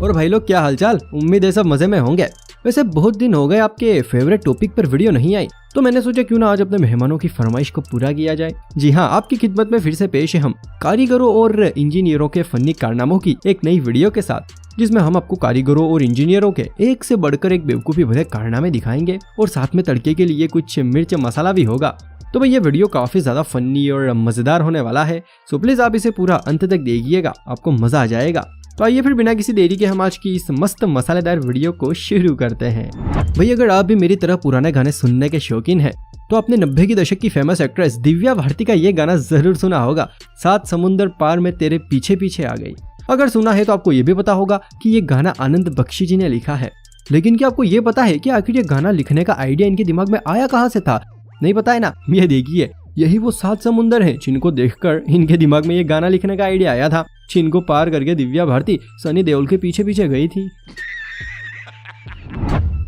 और भाई लोग क्या हालचाल, उम्मीद है सब मजे में होंगे। वैसे बहुत दिन हो गए आपके फेवरेट टॉपिक पर वीडियो नहीं आई, तो मैंने सोचा क्यों ना आज अपने मेहमानों की फरमाइश को पूरा किया जाए। जी हाँ, आपकी खिदमत में फिर से पेश है हम कारीगरों और इंजीनियरों के फनी कारनामों की एक नई वीडियो के साथ, जिसमें हम आपको कारीगरों और इंजीनियरों के एक से बढ़कर एक बेवकूफी भरे कारनामे दिखाएंगे और साथ में तड़के के लिए कुछ मिर्च मसाला भी होगा। तो भाई ये वीडियो काफी ज्यादा फनी और मजेदार होने वाला है, सो प्लीज आप इसे पूरा अंत तक देखिएगा, आपको मजा आ जाएगा। तो आइए फिर बिना किसी देरी के हम आज की इस मस्त मसालेदार वीडियो को शुरू करते हैं। भाई अगर आप भी मेरी तरह पुराने गाने सुनने के शौकीन हैं, तो आपने 90 की दशक की फेमस एक्ट्रेस दिव्या भारती का ये गाना जरूर सुना होगा, 7 समुंदर पार में तेरे पीछे पीछे आ गई। अगर सुना है तो आपको ये भी पता होगा कि ये गाना आनंद बख्शी जी ने लिखा है। लेकिन क्या आपको ये पता है कि आखिर ये गाना लिखने का आइडिया इनके दिमाग में आया कहाँ से था? नहीं पता है ना? ये देखिए, यही वो 7 समुंदर हैं जिनको देखकर इनके दिमाग में ये गाना लिखने का आइडिया आया था, जिनको पार करके दिव्या भारती सनी देओल के पीछे पीछे गई थी।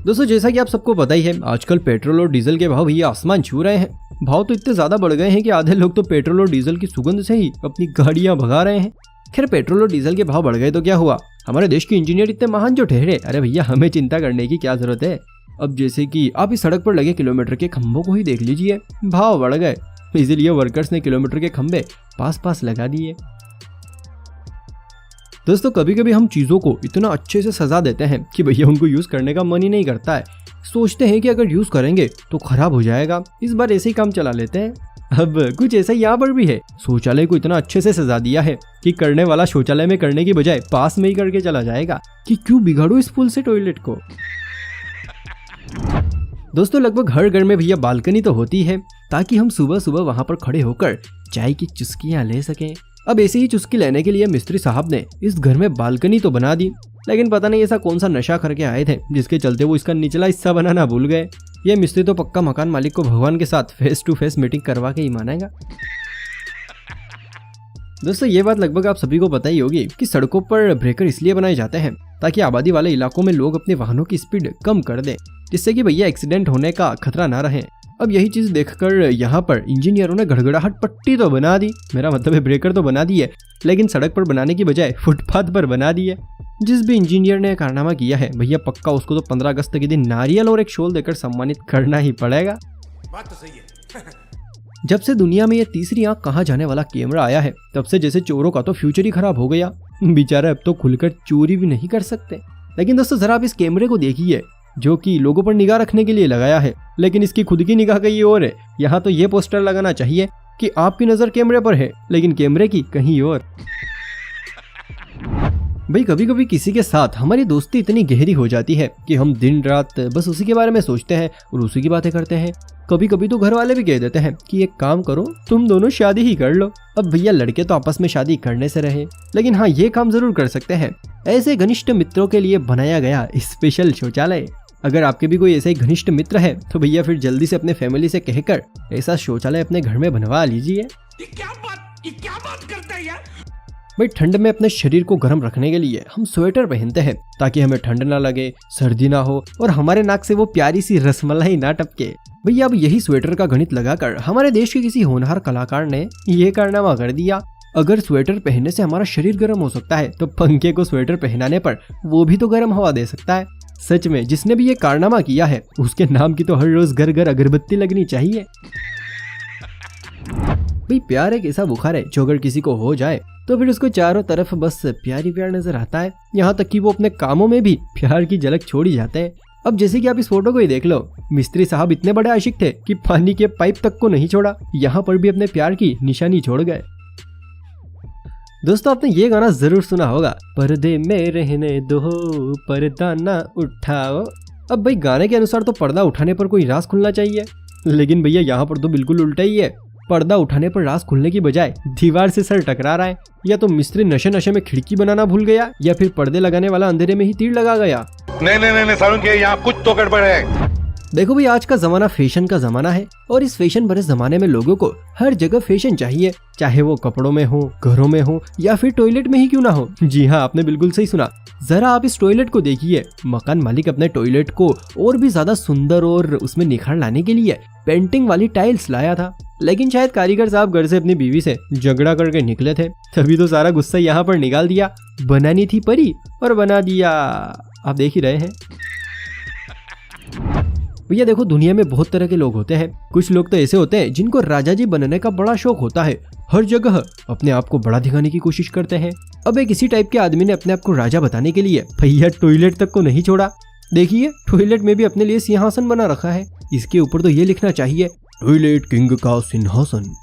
दोस्तों जैसा कि आप सबको पता ही है, आजकल पेट्रोल और डीजल के भाव ये आसमान छू रहे हैं। भाव तो इतने ज्यादा बढ़ गए हैं कि आधे लोग तो पेट्रोल और डीजल की सुगंध से ही अपनी गाड़ियां भगा रहे हैं। खैर, पेट्रोल और डीजल के भाव बढ़ गए तो क्या हुआ, हमारे देश के इंजीनियर इतने महान जो ठहरे, अरे भैया हमें चिंता करने की क्या जरूरत है। अब जैसे कि आप इस सड़क पर लगे किलोमीटर के खंभों को ही देख लीजिए, भाव बढ़ गए, इसीलिए वर्कर्स ने किलोमीटर के खंभे पास लगा दिए। दोस्तों कभी कभी हम चीजों को इतना अच्छे से सजा देते हैं कि भैया उनको यूज करने का मन ही नहीं करता है। सोचते हैं कि अगर यूज करेंगे तो खराब हो जाएगा, इस बार ऐसे ही काम चला लेते हैं। अब कुछ ऐसा यहाँ पर भी है, शौचालय को इतना अच्छे से सजा दिया है कि करने वाला शौचालय में करने की बजाय पास में ही करके चला जाएगा कि क्यों बिगाड़ो इस फूल से टॉयलेट को। दोस्तों लगभग हर घर में भैया बालकनी तो होती है, ताकि हम सुबह सुबह वहां पर खड़े होकर चाय की चुस्कियां ले सकें। अब ऐसे ही चुस्की लेने के लिए मिस्त्री साहब ने इस घर में बालकनी तो बना दी, लेकिन पता नहीं ऐसा कौन सा नशा करके आए थे जिसके चलते वो इसका निचला हिस्सा बनाना भूल गए। ये मिस्त्री तो पक्का मकान मालिक को भगवान के साथ फेस टू फेस मीटिंग करवा के ही मानेगा। दोस्तों ये बात लगभग आप सभी को पता ही होगी कि सड़कों पर ब्रेकर इसलिए बनाए जाते हैं ताकि आबादी वाले इलाकों में लोग अपने वाहनों की स्पीड कम कर दें, जिससे कि भैया एक्सीडेंट होने का खतरा ना रहे। अब यही चीज देखकर यहाँ पर इंजीनियरों ने गड़गड़ाहट पट्टी तो बना दी, मेरा मतलब है ब्रेकर तो बना दी है, लेकिन सड़क पर बनाने की बजाय फुटपाथ पर बना दी है। जिस भी इंजीनियर ने कारनामा किया है भैया पक्का उसको तो 15 अगस्त के दिन नारियल और एक शॉल देकर सम्मानित करना ही पड़ेगा। बात तो सही है। जब से दुनिया में ये तीसरी आंख कहाँ जाने वाला कैमरा आया है, तब से जैसे चोरों का तो फ्यूचर ही खराब हो गया। बेचारे अब तो खुलकर चोरी भी नहीं कर सकते। लेकिन दोस्तों जरा आप इस कैमरे को देखिए, जो कि लोगों पर निगाह रखने के लिए लगाया है, लेकिन इसकी खुद की निगाह कहीं और है। यहाँ तो ये पोस्टर लगाना चाहिए कि आपकी नजर कैमरे पर है, लेकिन कैमरे की कहीं और। भाई कभी कभी किसी के साथ हमारी दोस्ती इतनी गहरी हो जाती है कि हम दिन रात बस उसी के बारे में सोचते हैं और उसी की बातें करते हैं। कभी कभी तो घर वाले भी कह देते हैं कि एक काम करो, तुम दोनों शादी ही कर लो। अब भैया लड़के तो आपस में शादी करने से रहे, लेकिन हाँ ये काम जरूर कर सकते हैं, ऐसे घनिष्ठ मित्रों के लिए बनाया गया स्पेशल शौचालय। अगर आपके भी कोई ऐसे घनिष्ठ मित्र है तो भैया फिर जल्दी से अपने फैमिली से कहकर ऐसा शौचालय अपने घर में बनवा लीजिए। ये क्या बात करता है यार। भाई ठंड में अपने शरीर को गर्म रखने के लिए हम स्वेटर पहनते हैं ताकि हमें ठंड ना लगे, सर्दी ना हो और हमारे नाक से वो प्यारी सी रसमलाई ना टपके। भैया अब यही स्वेटर का गणित लगाकर हमारे देश के किसी होनहार कलाकार ने ये कारनामा कर दिया। अगर स्वेटर पहनने से हमारा शरीर गर्म हो सकता है तो पंखे को स्वेटर पहनाने पर वो भी तो गर्म हवा दे सकता है। सच में जिसने भी ये कारनामा किया है उसके नाम की तो हर रोज घर घर अगरबत्ती लगनी चाहिए। भाई प्यार एक ऐसा बुखार है जो अगर किसी को हो जाए तो फिर उसको चारों तरफ बस प्यार ही प्यार नजर आता है, यहाँ तक कि वो अपने कामों में भी प्यार की झलक छोड़ ही जाते हैं। अब जैसे कि आप इस फोटो को ही देख लो, मिस्त्री साहब इतने बड़े आशिक थे कि पानी के पाइप तक को नहीं छोड़ा, यहाँ पर भी अपने प्यार की निशानी छोड़ गए। दोस्तों आपने ये गाना जरूर सुना होगा, पर्दे में रहने दो पर्दा ना उठाओ। अब भाई गाने के अनुसार तो पर्दा उठाने पर कोई राज खुलना चाहिए, लेकिन भैया यहाँ पर तो बिल्कुल उल्टा ही है। पर्दा उठाने पर राज खुलने की बजाय दीवार से सर टकरा रहा है। या तो मिस्त्री नशे नशे में खिड़की बनाना भूल गया, या फिर पर्दे लगाने वाला अंधेरे में ही तीर लगा गया। नहीं सारुण के यहाँ कुछ तो गड़बड़ है। देखो भाई, आज का जमाना फैशन का जमाना है और इस फैशन भरे जमाने में लोगों को हर जगह फैशन चाहिए, चाहे वो कपड़ों में हो, घरों में हो या फिर टॉयलेट में ही क्यों ना हो। जी हाँ, आपने बिल्कुल सही सुना। जरा आप इस टॉयलेट को देखिए। मकान मालिक अपने टॉयलेट को और भी ज्यादा सुंदर और उसमें निखार लाने के लिए पेंटिंग वाली टाइल्स लाया था, लेकिन शायद कारीगर साहब घर से अपनी बीवी से झगड़ा करके निकले थे, तभी तो सारा गुस्सा यहाँ पर निकाल दिया। बनानी थी परी और बना दिया। आप देख ही रहे हैं भैया। देखो, दुनिया में बहुत तरह के लोग होते हैं। कुछ लोग तो ऐसे होते हैं जिनको राजा जी बनने का बड़ा शौक होता है, हर जगह अपने आप को बड़ा दिखाने की कोशिश करते हैं। अब एक इसी टाइप के आदमी ने अपने आप को राजा बताने के लिए भैया टॉयलेट तक को नहीं छोड़ा। देखिए, टॉयलेट में भी अपने लिए सिंहासन बना रखा है। इसके ऊपर तो ये लिखना चाहिए, टॉयलेट किंग का सिंहासन।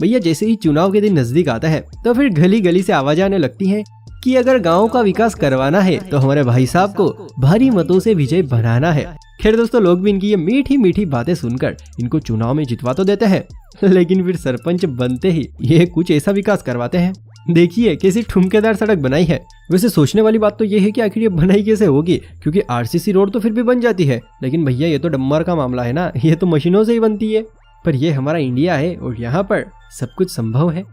भैया, जैसे ही चुनाव के दिन नजदीक आता है तो फिर गली गली से आवाज आने लगती है कि अगर गांव का विकास करवाना है तो हमारे भाई साहब को भारी मतों से विजय बनाना है। खैर दोस्तों, लोग भी इनकी ये मीठी मीठी बातें सुनकर इनको चुनाव में जितवा तो देते हैं, लेकिन फिर सरपंच बनते ही ये कुछ ऐसा विकास करवाते हैं। देखिए कैसी ठुमकेदार सड़क बनाई है। वैसे सोचने वाली बात तो ये है कि आखिर ये बनाई कैसे होगी, क्योंकि आरसीसी रोड तो फिर भी बन जाती है, लेकिन भैया ये तो डम्मर का मामला है ना, ये तो मशीनों से ही बनती है। पर ये हमारा इंडिया है और यहाँ पर सब कुछ संभव है।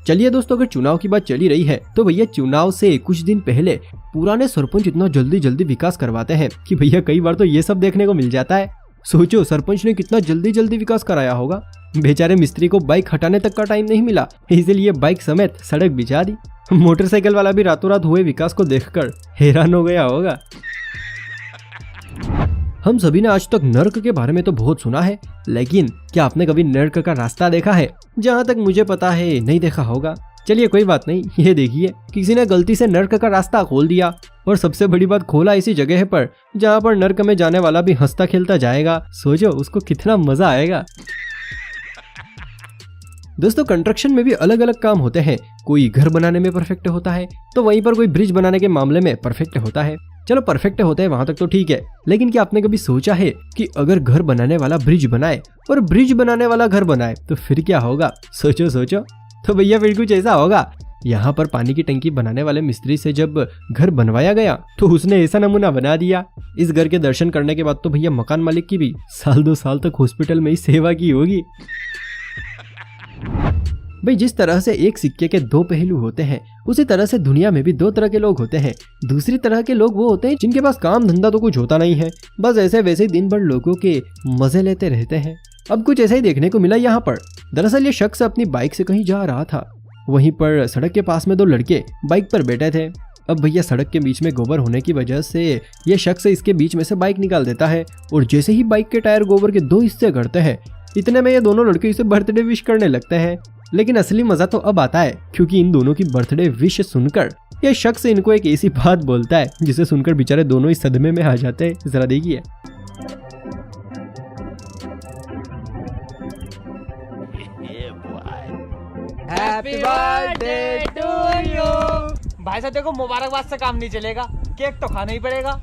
चलिए दोस्तों, अगर चुनाव की बात चली रही है तो भैया चुनाव से कुछ दिन पहले पुराने सरपंच इतना जल्दी जल्दी विकास करवाते हैं कि भैया कई बार तो ये सब देखने को मिल जाता है। सोचो, सरपंच ने कितना जल्दी जल्दी विकास कराया होगा। बेचारे मिस्त्री को बाइक हटाने तक का टाइम नहीं मिला, इसीलिए बाइक समेत सड़क बिछा दी। मोटरसाइकिल वाला भी रातों रात हुए विकास को देखकर हैरान हो गया होगा। हम सभी ने आज तक नर्क के बारे में तो बहुत सुना है, लेकिन क्या आपने कभी नर्क का रास्ता देखा है? जहाँ तक मुझे पता है नहीं देखा होगा। चलिए कोई बात नहीं, ये देखिए किसी ने गलती से नर्क का रास्ता खोल दिया, और सबसे बड़ी बात खोला ऐसी जगह पर जहाँ पर नर्क में जाने वाला भी हंसता खेलता जाएगा। सोचो उसको कितना मजा आएगा। दोस्तों, कंस्ट्रक्शन में भी अलग अलग काम होते हैं। कोई घर बनाने में परफेक्ट होता है तो वहीं पर कोई ब्रिज बनाने के मामले में परफेक्ट होता है। चलो परफेक्ट होते हैं वहां तक तो ठीक है, लेकिन क्या आपने कभी सोचा है कि अगर घर बनाने वाला ब्रिज बनाए और ब्रिज बनाने वाला घर बनाए तो फिर क्या होगा? सोचो सोचो। तो भैया फिर कुछ ऐसा होगा। यहाँ पर पानी की टंकी बनाने वाले मिस्त्री से जब घर बनवाया गया तो उसने ऐसा नमूना बना दिया। इस घर के दर्शन करने के बाद तो भैया मकान मालिक की भी साल 2 साल तक हॉस्पिटल में ही सेवा की होगी। भाई, जिस तरह से एक सिक्के के 2 पहलू होते हैं, उसी तरह से दुनिया में भी 2 तरह के लोग होते हैं। दूसरी तरह के लोग वो होते हैं जिनके पास काम धंधा तो कुछ होता नहीं है, बस ऐसे वैसे दिन भर लोगों के मजे लेते रहते हैं। अब कुछ ऐसा ही देखने को मिला यहाँ पर। दरअसल ये शख्स अपनी बाइक से कहीं जा रहा था, वहीं पर सड़क के पास में 2 लड़के बाइक पर बैठे थे। अब भैया सड़क के बीच में गोबर होने की वजह से ये शख्स इसके बीच में से बाइक निकाल देता है, और जैसे ही बाइक के टायर गोबर के 2 हिस्से करते हैं, इतने में ये दोनों लड़के इसे बर्थडे विश करने लगते हैं। लेकिन असली मजा तो अब आता है, क्योंकि इन दोनों की बर्थडे विश सुनकर यह शख्स इनको एक ऐसी बात बोलता है जिसे सुनकर बेचारे दोनों ही सदमे में आ जाते हैं। जरा देखिए। Happy birthday to you. भाई साहब देखो, मुबारकबाद से काम नहीं चलेगा, केक तो खाना ही पड़ेगा।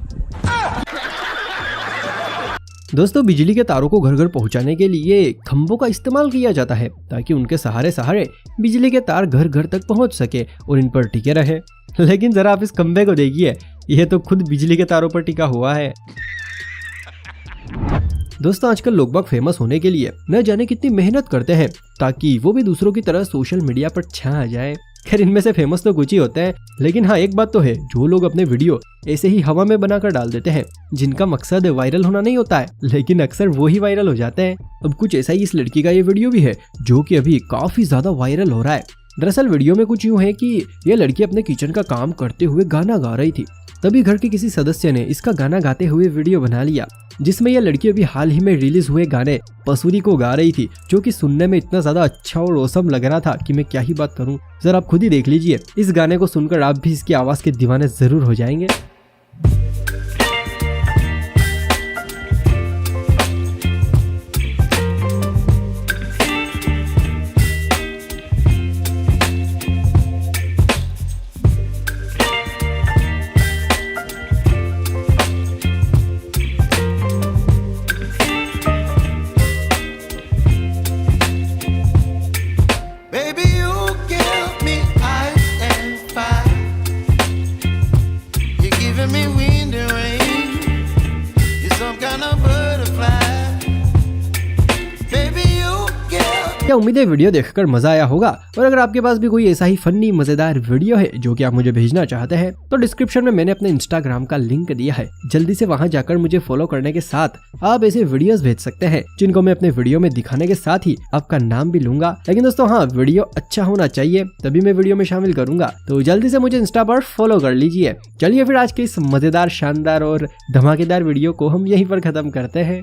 दोस्तों, बिजली के तारों को घर घर पहुंचाने के लिए खंभों का इस्तेमाल किया जाता है, ताकि उनके सहारे सहारे बिजली के तार घर घर तक पहुंच सके और इन पर टिके रहे। लेकिन जरा आप इस खंभे को देखिए, यह तो खुद बिजली के तारों पर टिका हुआ है। दोस्तों, आजकल लोग बाग फेमस होने के लिए न जाने कितनी मेहनत करते हैं, ताकि वो भी दूसरों की तरह सोशल मीडिया पर छा जाए। खैर, इनमें से फेमस तो कुछ ही होते हैं, लेकिन हाँ एक बात तो है, जो लोग अपने वीडियो ऐसे ही हवा में बनाकर डाल देते हैं, जिनका मकसद वायरल होना नहीं होता है, लेकिन अक्सर वो ही वायरल हो जाते हैं। अब कुछ ऐसा ही इस लड़की का ये वीडियो भी है, जो कि अभी काफी ज्यादा वायरल हो रहा है। दरअसल वीडियो में कुछ यूँ है कि यह लड़की अपने किचन का काम करते हुए गाना गा रही थी। तभी घर के किसी सदस्य ने इसका गाना गाते हुए वीडियो बना लिया, जिसमें यह लड़की अभी हाल ही में रिलीज हुए गाने पसूरी को गा रही थी, जो कि सुनने में इतना ज्यादा अच्छा और औसम लग रहा था कि मैं क्या ही बात करूं। जरा आप खुद ही देख लीजिए। इस गाने को सुनकर आप भी इसकी आवाज के दीवाने जरूर हो जाएंगे। kind of butterfly. Baby, you give. क्या उम्मीद है वीडियो देखकर मजा आया होगा। और अगर आपके पास भी कोई ऐसा ही फनी मजेदार वीडियो है जो कि आप मुझे भेजना चाहते हैं तो डिस्क्रिप्शन में मैंने अपने इंस्टाग्राम का लिंक दिया है, जल्दी से वहां जाकर मुझे फॉलो करने के साथ आप ऐसे वीडियोस भेज सकते हैं जिनको मैं अपने वीडियो में दिखाने के साथ ही आपका नाम भी लूंगा। लेकिन दोस्तों हाँ, वीडियो अच्छा होना चाहिए तभी मैं वीडियो में शामिल करूंगा, तो जल्दी से मुझे इंस्टा पर फॉलो कर लीजिए। चलिए फिर आज के इस मजेदार, शानदार और धमाकेदार वीडियो को हम यहीं पर खत्म करते हैं।